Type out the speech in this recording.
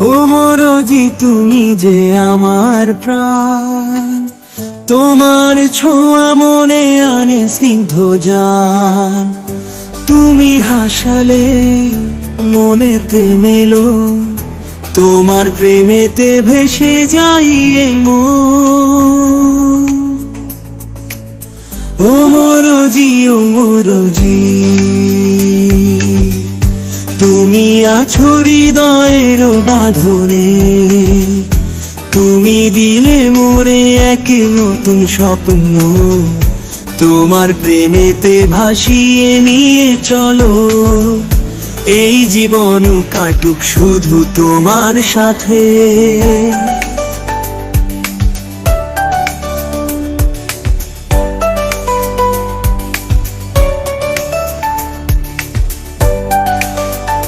ও মরজি তুমি যে আমার প্রাণ, তোমার ছোঁয়া মনে আনে স্নিগ্ধ জান। তুমি হাসালে মনেতে মেলো, তোমার প্রেমেতে ভেসে যাই এই মন। ও মরজি, ও মরজি, তুমি আছো হৃদয়ের বাঁধনে, তুমি দিলে মোরে এক নতুন স্বপ্ন। তোমার প্রেমেতে ভাসিয়ে নিয়ে চলো, এই জীবন কাটুক শুধু তোমার সাথে।